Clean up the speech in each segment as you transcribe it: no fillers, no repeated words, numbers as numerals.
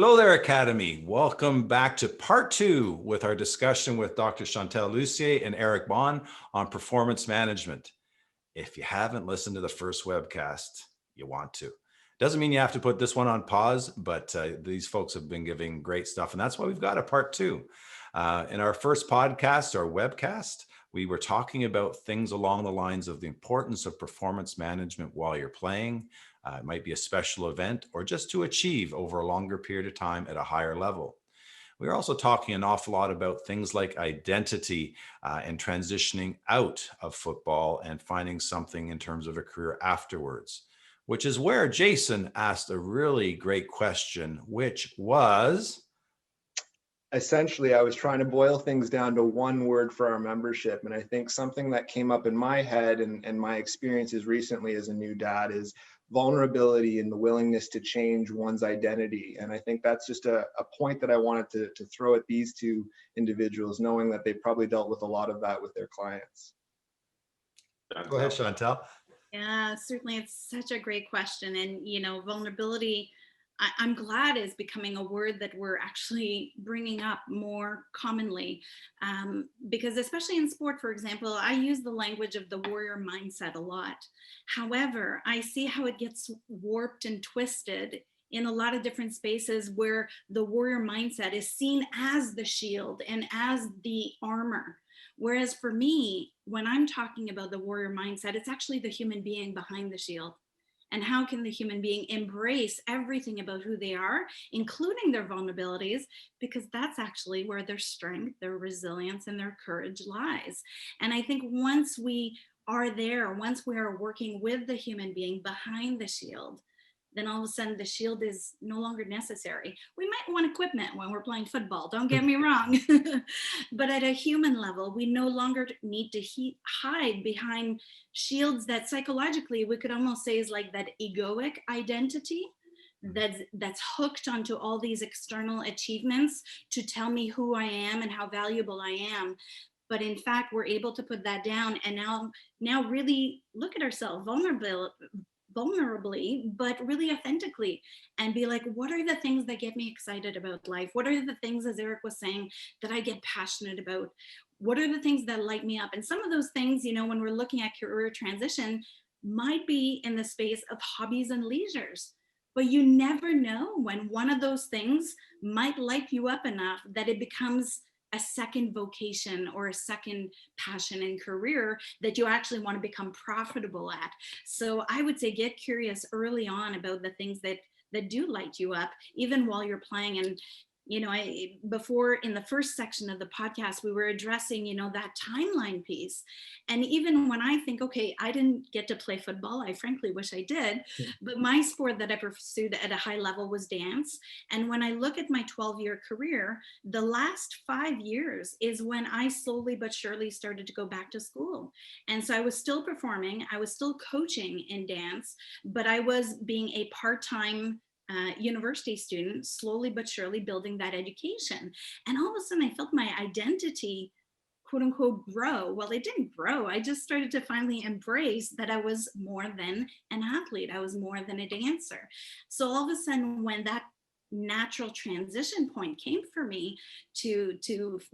Hello there, Academy. Welcome back to part 2 with our discussion with Dr. Chantale Lussier and Eric Bond on performance management. If you haven't listened to the first webcast, you want to. Doesn't mean you have to put this one on pause, but these folks have been giving great stuff, and that's why we've got a part 2. In our first podcast or webcast, we were talking about things along the lines of the importance of performance management while you're playing. It might be a special event or just to achieve over a longer period of time at a higher level. We're also talking an awful lot about things like identity and transitioning out of football and finding something in terms of a career afterwards, which is where Jason asked a really great question, which was... Essentially, I was trying to boil things down to one word for our membership. And I think something that came up in my head and my experiences recently as a new dad is vulnerability and the willingness to change one's identity. And I think that's just a point that I wanted to throw at these two individuals, knowing that they probably dealt with a lot of that with their clients. Go ahead, Chantale. Yeah, certainly. It's such a great question. And, vulnerability, I'm glad is becoming a word that we're actually bringing up more commonly, because especially in sport, for example, I use the language of the warrior mindset a lot. However, I see how it gets warped and twisted in a lot of different spaces where the warrior mindset is seen as the shield and as the armor. Whereas for me, when I'm talking about the warrior mindset, it's actually the human being behind the shield. And how can the human being embrace everything about who they are, including their vulnerabilities, because that's actually where their strength, their resilience, and their courage lies. And I think once we are there, once we are working with the human being behind the shield, then all of a sudden the shield is no longer necessary. We might want equipment when we're playing football, don't get me wrong. But at a human level, we no longer need to hide behind shields that psychologically we could almost say is like that egoic identity that's hooked onto all these external achievements to tell me who I am and how valuable I am. But in fact, we're able to put that down and now really look at ourselves vulnerably, but really authentically, and be like, what are the things that get me excited about life? What are the things, as Eric was saying, that I get passionate about? What are the things that light me up? And some of those things, when we're looking at career transition, might be in the space of hobbies and leisures. But you never know when one of those things might light you up enough that it becomes a second vocation or a second passion and career that you actually want to become profitable at. So I would say get curious early on about the things that do light you up, even while you're playing. And before in the first section of the podcast, we were addressing, that timeline piece. And even when I think, okay, I didn't get to play football, I frankly wish I did, but my sport that I pursued at a high level was dance. And when I look at my 12-year career, the last 5 years is when I slowly but surely started to go back to school. And so I was still performing, I was still coaching in dance, but I was being a part-time university student, slowly but surely building that education. And all of a sudden I felt my identity, quote unquote, grow. Well, it didn't grow. I just started to finally embrace that I was more than an athlete. I was more than a dancer. So all of a sudden, when that natural transition point came for me to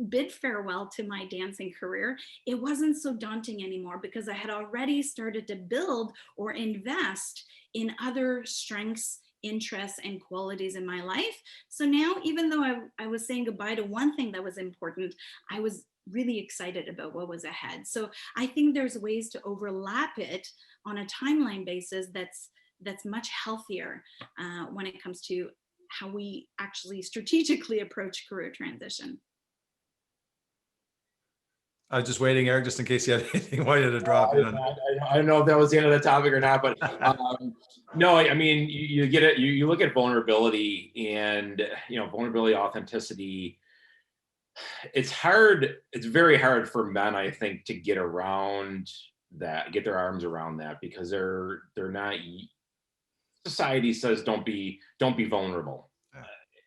bid farewell to my dancing career, it wasn't so daunting anymore, because I had already started to build or invest in other strengths, interests, and qualities in my life. So now, even though I was saying goodbye to one thing that was important, I was really excited about what was ahead. So I think there's ways to overlap it on a timeline basis that's much healthier when it comes to how we actually strategically approach career transition. I was just waiting, Eric, just in case you had anything you wanted to drop in. I don't know if that was the end of the topic or not, but no, I mean, you get it. You look at vulnerability and, vulnerability, authenticity. It's hard. It's very hard for men, I think, to get around that, get their arms around that, because they're not. Society says don't be vulnerable,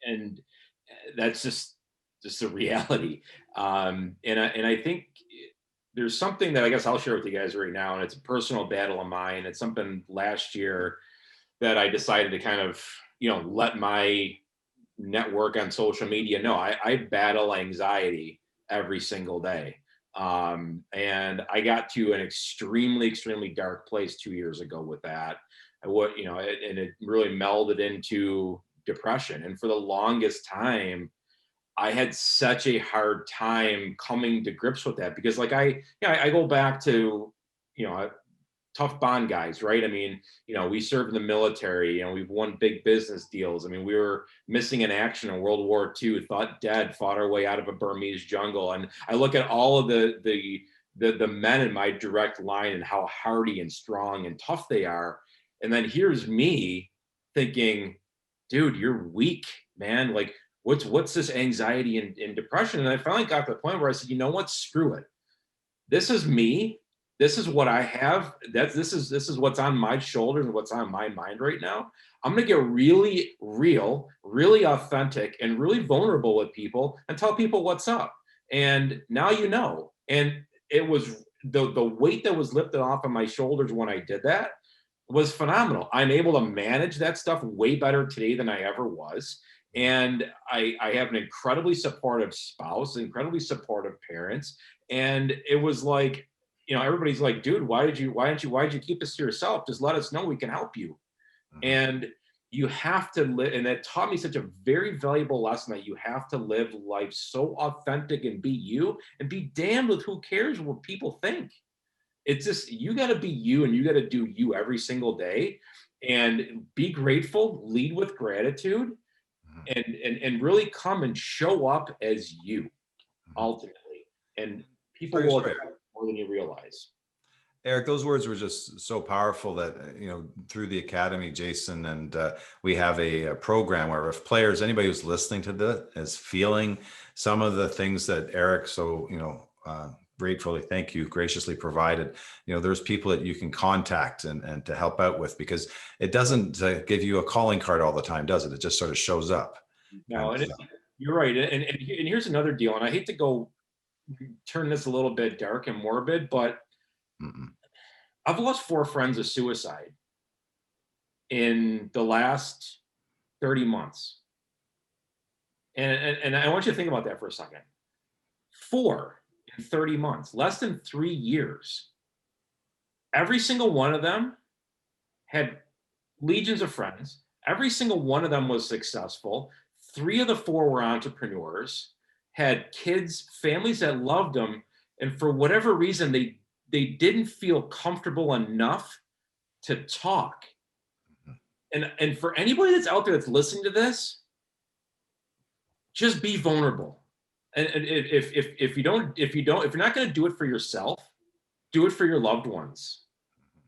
and that's just a reality. And I think there's something that I guess I'll share with you guys right now, and it's a personal battle of mine. It's something last year that I decided to kind of, let my network on social media. No, I battle anxiety every single day. And I got to an extremely, extremely dark place 2 years ago with that. And it really melded into depression. And for the longest time, I had such a hard time coming to grips with that because, like, I go back to, tough bond guys, right? I mean, we served in the military, we've won big business deals. I mean, we were missing in action in World War II, thought dead, fought our way out of a Burmese jungle. And I look at all of the men in my direct line and how hardy and strong and tough they are. And then here's me thinking, dude, you're weak, man. Like, what's this anxiety and depression? And I finally got to the point where I said, you know what, screw it. This is me. This is what I have. This is what's on my shoulders and what's on my mind right now. I'm going to get really real, really authentic, and really vulnerable with people and tell people what's up. And now you know. And it was the weight that was lifted off of my shoulders when I did that was phenomenal. I'm able to manage that stuff way better today than I ever was. And I have an incredibly supportive spouse, incredibly supportive parents. And it was like, everybody's like, dude, why did you keep this to yourself? Just let us know, we can help you. Mm-hmm. And you have to live, and that taught me such a very valuable lesson, that you have to live life so authentic and be you, and be damned with who cares what people think. It's just, you got to be you, and you got to do you every single day, and be grateful, lead with gratitude, and really come and show up as you ultimately. And people will accept more than you realize. Eric, those words were just so powerful that, through the Academy, Jason, and we have a program where if players, anybody who's listening to this is feeling some of the things that Eric so, gratefully, thank you, graciously provided, there's people that you can contact and to help out with, because it doesn't give you a calling card all the time, does it? It just sort of shows up. No, and you're right. And here's another deal, and I hate to turn this a little bit dark and morbid, but I've lost 4 friends of suicide in the last 30 months. And I want you to think about that for a second. 4 in 30 months, less than 3 years. Every single one of them had legions of friends. Every single one of them was successful. 3 of the 4 were entrepreneurs, had kids, families that loved them. And for whatever reason, they didn't feel comfortable enough to talk. And for anybody that's out there that's listening to this, just be vulnerable. And if you're not going to do it for yourself, do it for your loved ones.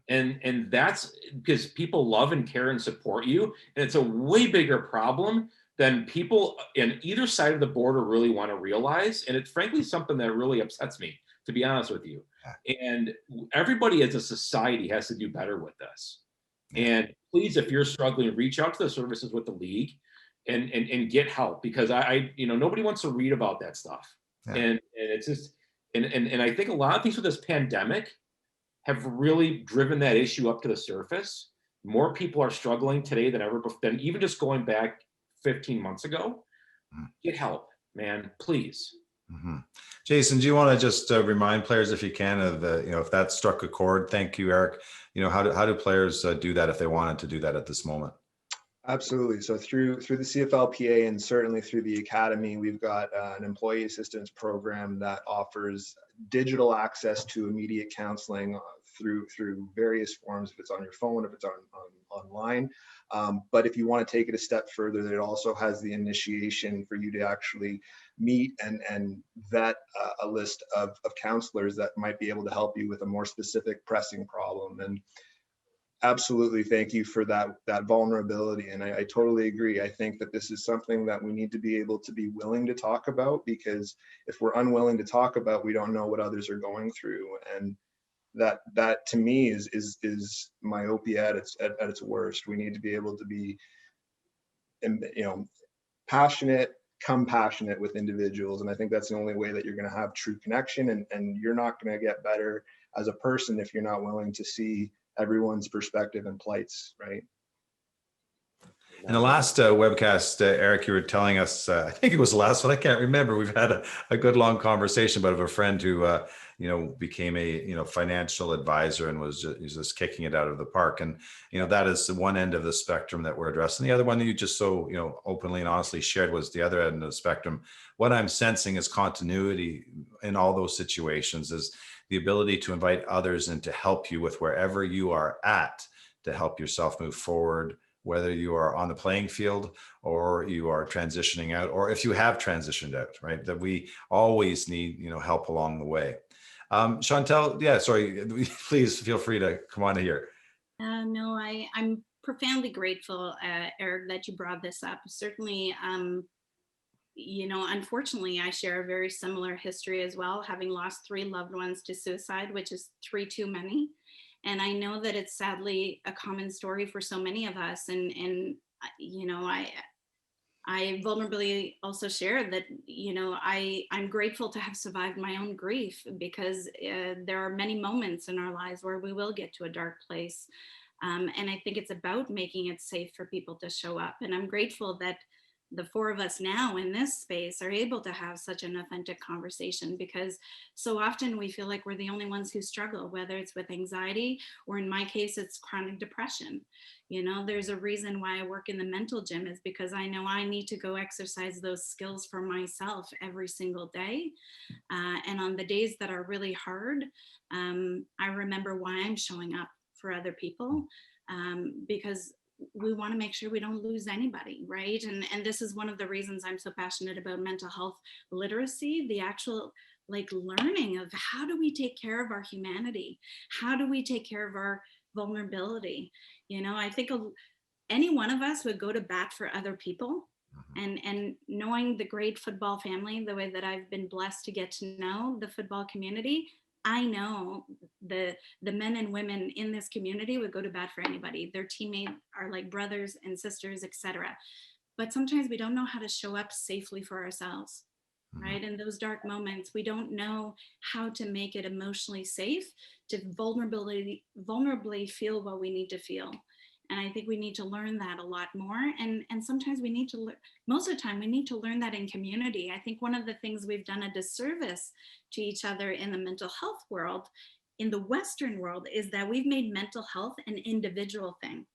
And that's because people love and care and support you. And it's a way bigger problem than people in either side of the border really want to realize. And it's frankly something that really upsets me, to be honest with you. And everybody as a society has to do better with this. And please, if you're struggling, reach out to the services with the league and get help, because I nobody wants to read about that stuff. And it's just, and I think a lot of things with this pandemic have really driven that issue up to the surface. More people are struggling today than ever before, than even just going back 15 months ago. Get help, man, please. Jason, do you want to just remind players, if you can, of if that struck a chord? Thank you, Eric. How do players do that if they wanted to do that at this moment? Absolutely. So through the CFLPA and certainly through the Academy, we've got an employee assistance program that offers digital access to immediate counseling through various forms, if it's on your phone, if it's online. But if you want to take it a step further, it also has the initiation for you to actually meet and vet a list of counselors that might be able to help you with a more specific pressing problem. And absolutely, thank you for that vulnerability. And I totally agree. I think that this is something that we need to be able to be willing to talk about, because if we're unwilling to talk about, we don't know what others are going through. And that to me is myopia at its worst. We need to be able to be, passionate, compassionate with individuals. And I think that's the only way that you're going to have true connection. And you're not going to get better as a person if you're not willing to see everyone's perspective and plights, right? In the last webcast, Eric, you were telling us, I think it was the last one, I can't remember. We've had a good long conversation, but of a friend who, became a, financial advisor and was just kicking it out of the park. And, that is the one end of the spectrum that we're addressing. The other one that you just so, openly and honestly shared was the other end of the spectrum. What I'm sensing is continuity in all those situations, is the ability to invite others and to help you with wherever you are at, to help yourself move forward, whether you are on the playing field or you are transitioning out, or if you have transitioned out, right? That we always need, help along the way. Chantale, yeah, sorry, please feel free to come on here. No, I'm profoundly grateful, Eric, that you brought this up. Certainly, unfortunately, I share a very similar history as well, having lost 3 loved ones to suicide, which is 3 too many. And I know that it's sadly a common story for so many of us. And I vulnerably also share that, I'm grateful to have survived my own grief, because there are many moments in our lives where we will get to a dark place. And I think it's about making it safe for people to show up. And I'm grateful that the 4 of us now in this space are able to have such an authentic conversation, because so often we feel like we're the only ones who struggle, whether it's with anxiety, or in my case, it's chronic depression. There's a reason why I work in the mental gym, is because I know I need to go exercise those skills for myself every single day. And on the days that are really hard, I remember why I'm showing up for other people, because we want to make sure we don't lose anybody, right? And this is one of the reasons I'm so passionate about mental health literacy, the actual learning of how do we take care of our humanity? How do we take care of our vulnerability? I think any one of us would go to bat for other people. And knowing the great football family, the way that I've been blessed to get to know the football community, I know the men and women in this community would go to bat for anybody. Their teammates are like brothers and sisters, etc. But sometimes we don't know how to show up safely for ourselves, right? In those dark moments, we don't know how to make it emotionally safe to vulnerably feel what we need to feel. And I think we need to learn that a lot more. And sometimes we need to, most of the time, we need to learn that in community. I think one of the things we've done a disservice to each other in the mental health world, in the Western world, is that we've made mental health an individual thing.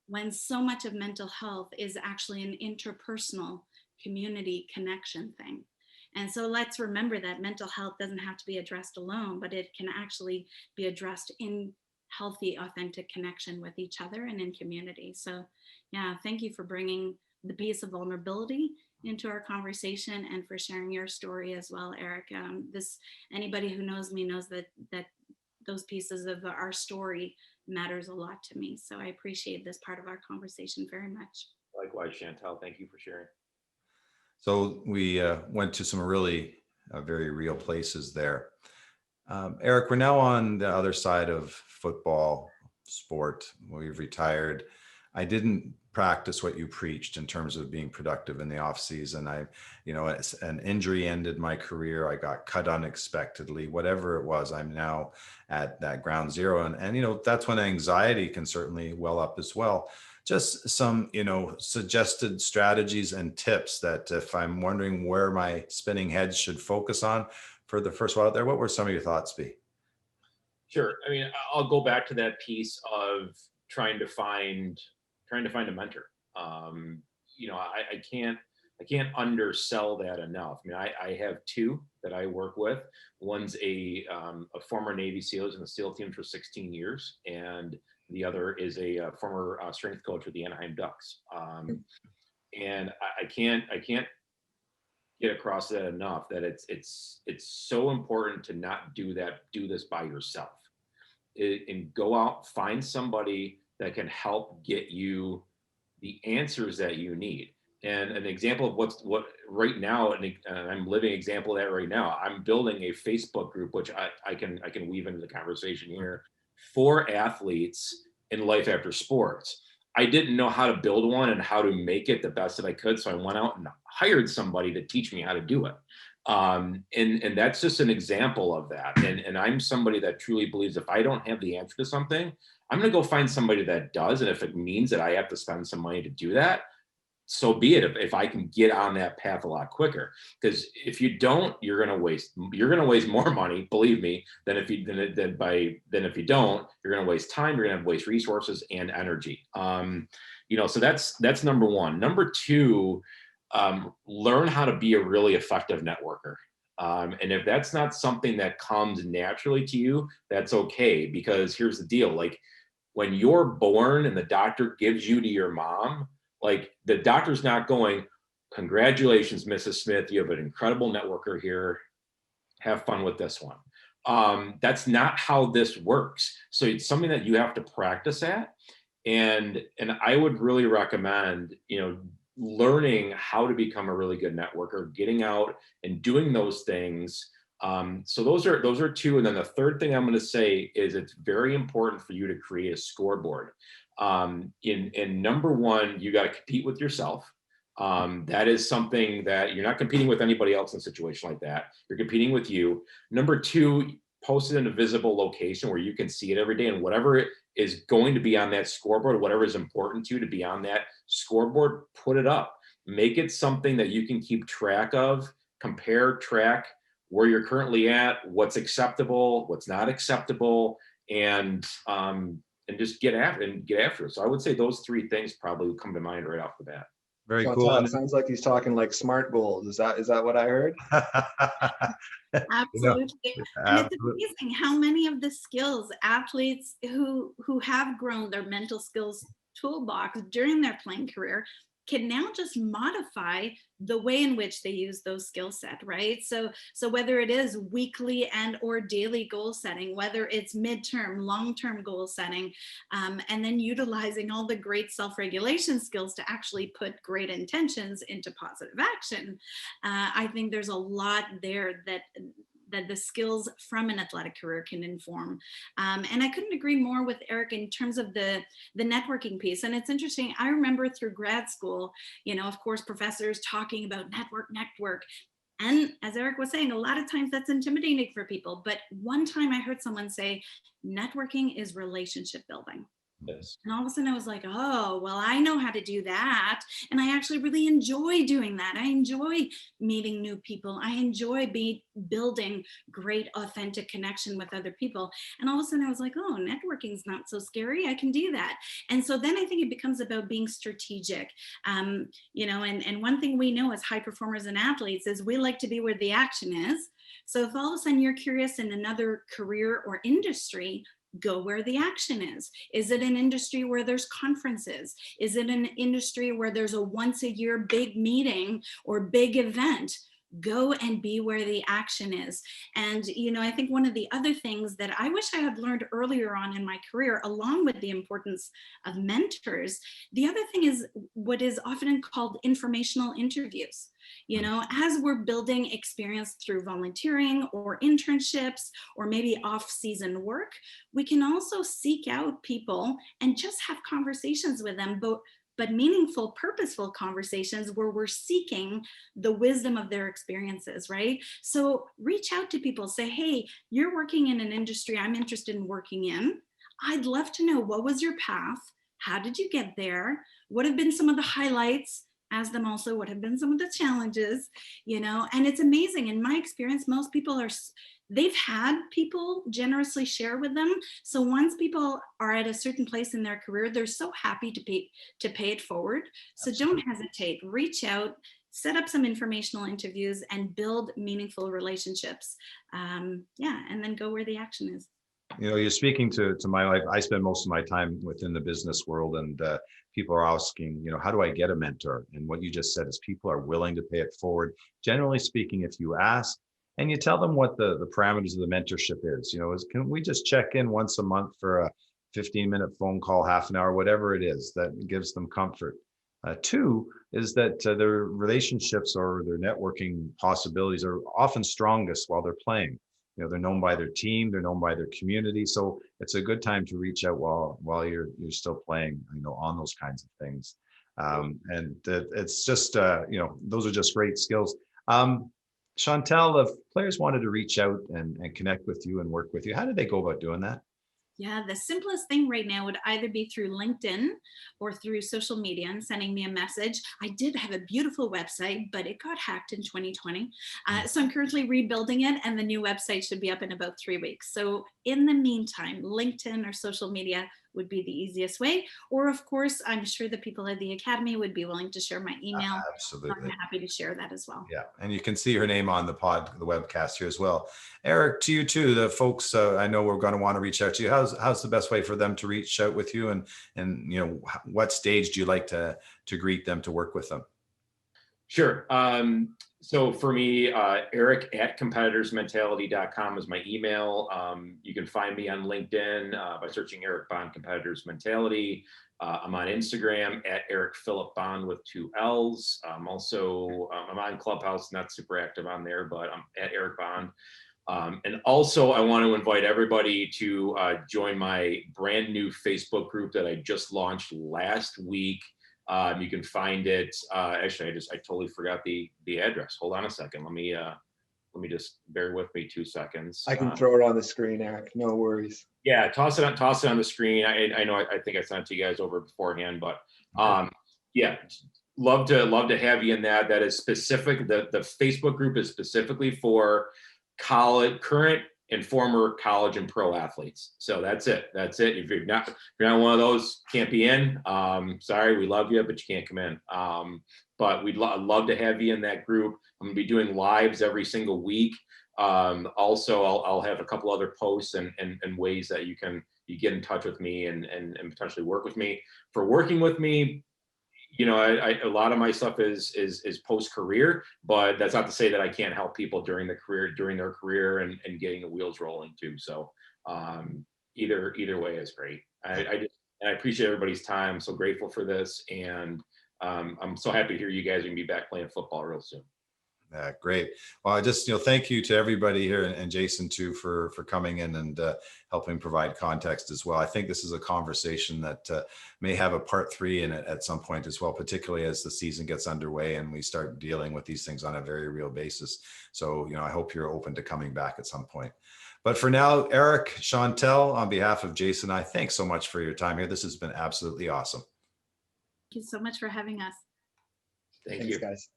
When so much of mental health is actually an interpersonal community connection thing. And so let's remember that mental health doesn't have to be addressed alone, but it can actually be addressed in healthy, authentic connection with each other and in community. So yeah, thank you for bringing the piece of vulnerability into our conversation, and for sharing your story as well, Eric. Anybody who knows me knows that those pieces of our story matters a lot to me. So I appreciate this part of our conversation very much. Likewise, Chantale, thank you for sharing. So we went to some really very real places there. Eric, we're now on the other side of football, sport. We've retired. I didn't practice what you preached in terms of being productive in the off season. An injury ended my career. I got cut unexpectedly, whatever it was. I'm now at that ground zero. And that's when anxiety can certainly well up as well. Just some, suggested strategies and tips that if I'm wondering where my spinning head should focus on for the first while out there, what were some of your thoughts be? Sure. I mean, I'll go back to that piece of trying to find a mentor. I can't undersell that enough. I mean, I have 2 that I work with. One's a former Navy SEAL, was in the SEAL team for 16 years, and the other is a former strength coach with the Anaheim Ducks. And I can't get across that enough, that it's so important to not do this by yourself. And go out, find somebody that can help get you the answers that you need. And an example of what right now, and I'm living example of that right now, I'm building a Facebook group, which I can weave into the conversation here, for athletes in life after sports. I didn't know how to build one and how to make it the best that I could. So I went out and hired somebody to teach me how to do it. And that's just an example of that. And I'm somebody that truly believes if I don't have the answer to something, I'm going to go find somebody that does. And if it means that I have to spend some money to do that, so be it. If I can get on that path a lot quicker, because if you don't, you're going to waste more money, believe me, than if you don't, you're going to waste time, you're going to waste resources and energy. So that's number one. Number two, learn how to be a really effective networker. And if that's not something that comes naturally to you, that's okay, because here's the deal. Like, when you're born and the doctor gives you to your mom, like, the doctor's not going, congratulations, Mrs. Smith, you have an incredible networker here. Have fun with this one. That's not how this works. So it's something that you have to practice at. And I would really recommend, learning how to become a really good networker, getting out and doing those things. So those are two. And then the third thing I'm going to say is it's very important for you to create a scoreboard. In number one, you got to compete with yourself. That is something that you're not competing with anybody else in a situation like that. You're competing with you. Number two, post it in a visible location where you can see it every day, and whatever it is going to be on that scoreboard, whatever is important to you to be on that scoreboard, put it up. Make it something that you can keep track of, track where you're currently at, what's acceptable, what's not acceptable, and just get after it. So I would say those three things probably would come to mind right off the bat. Very Chantale, cool. it sounds like he's talking like SMART goals. Is that what I heard? Absolutely. And it's amazing how many of the skills athletes who have grown their mental skills toolbox during their playing career can now just modify the way in which they use those skill set, right? So whether it is weekly and or daily goal setting, whether it's midterm, long-term goal setting, and then utilizing all the great self-regulation skills to actually put great intentions into positive action. I think there's a lot there that the skills from an athletic career can inform. And I couldn't agree more with Eric in terms of the networking piece. And it's interesting, I remember through grad school, of course, professors talking about network. And as Eric was saying, a lot of times that's intimidating for people. But one time I heard someone say, networking is relationship building. Yes. And all of a sudden I was like, oh, well, I know how to do that. And I actually really enjoy doing that. I enjoy meeting new people. I enjoy building great, authentic connection with other people. And all of a sudden I was like, oh, networking is not so scary. I can do that. And so then I think it becomes about being strategic. And one thing we know as high performers and athletes is we like to be where the action is. So if all of a sudden you're curious in another career or industry, go where the action is. Is it an industry where there's conferences? Is it an industry where there's a once a year big meeting or big event? Go and be where the action is. And, I think one of the other things that I wish I had learned earlier on in my career, along with the importance of mentors, the other thing is what is often called informational interviews. As we're building experience through volunteering or internships or maybe off-season work, we can also seek out people and just have conversations with them, but meaningful, purposeful conversations where we're seeking the wisdom of their experiences, right? So reach out to people, say, hey, you're working in an industry I'm interested in working in. I'd love to know, what was your path? How did you get there? What have been some of the highlights? Ask them also what have been some of the challenges, and it's amazing. In my experience, most people they've had people generously share with them. So once people are at a certain place in their career, they're so happy to pay it forward. So Don't hesitate, reach out, set up some informational interviews and build meaningful relationships. And then go where the action is. You're speaking to my life. I spend most of my time within the business world, and people are asking, how do I get a mentor? And what you just said is people are willing to pay it forward. Generally speaking, if you ask and you tell them what the parameters of the mentorship is, can we just check in once a month for a 15-minute phone call, half an hour, whatever it is that gives them comfort. Two is that their relationships or their networking possibilities are often strongest while they're playing. They're known by their team, they're known by their community. So it's a good time to reach out while you're still playing, on those kinds of things. And it's just, those are just great skills. Chantale, if players wanted to reach out and connect with you and work with you, how do they go about doing that? Yeah, the simplest thing right now would either be through LinkedIn or through social media and sending me a message. I did have a beautiful website, but it got hacked in 2020. So I'm currently rebuilding it, and the new website should be up in about 3 weeks. So in the meantime, LinkedIn or social media would be the easiest way. Or of course, I'm sure the people at the Academy would be willing to share my email. Absolutely. I'm happy to share that as well. Yeah, and you can see her name on the webcast here as well. Eric, to you too, the folks I know we're going to want to reach out to you. How's the best way for them to reach out with you, and what stage do you like to greet them, to work with them? Sure. So for me, Eric at competitorsmentality.com is my email. You can find me on LinkedIn by searching Eric Bond Competitors Mentality. I'm on Instagram at Eric Philip Bond with 2 L's. I'm on Clubhouse, not super active on there, but I'm at Eric Bond. And also I want to invite everybody to join my brand new Facebook group that I just launched last week. You can find it. Actually, I totally forgot the address. Hold on a second. Let me just bear with me 2 seconds. I can throw it on the screen, Eric. No worries. Yeah, toss it on the screen. I know. I think I sent it to you guys over beforehand, but yeah, love to have you in that. That is specific. The Facebook group is specifically for current and former college and pro athletes. So that's it. If you're not one of those, can't be in. Sorry, we love you, but you can't come in. But we'd love to have you in that group. I'm gonna be doing lives every single week. Also, I'll have a couple other posts and ways that you get in touch with me and potentially work with me. For working with me, a lot of my stuff is post-career, but that's not to say that I can't help people during their career and getting the wheels rolling too. So either way is great. I appreciate everybody's time. I'm so grateful for this, and I'm so happy to hear you guys are gonna be back playing football real soon. Yeah, great. Well, I just, thank you to everybody here, and Jason too, for coming in and helping provide context as well. I think this is a conversation that may have a part 3 in it at some point as well, particularly as the season gets underway and we start dealing with these things on a very real basis. So, I hope you're open to coming back at some point. But for now, Eric, Chantale, on behalf of Jason, thanks so much for your time here. This has been absolutely awesome. Thank you so much for having us. Thank Thanks, you. guys.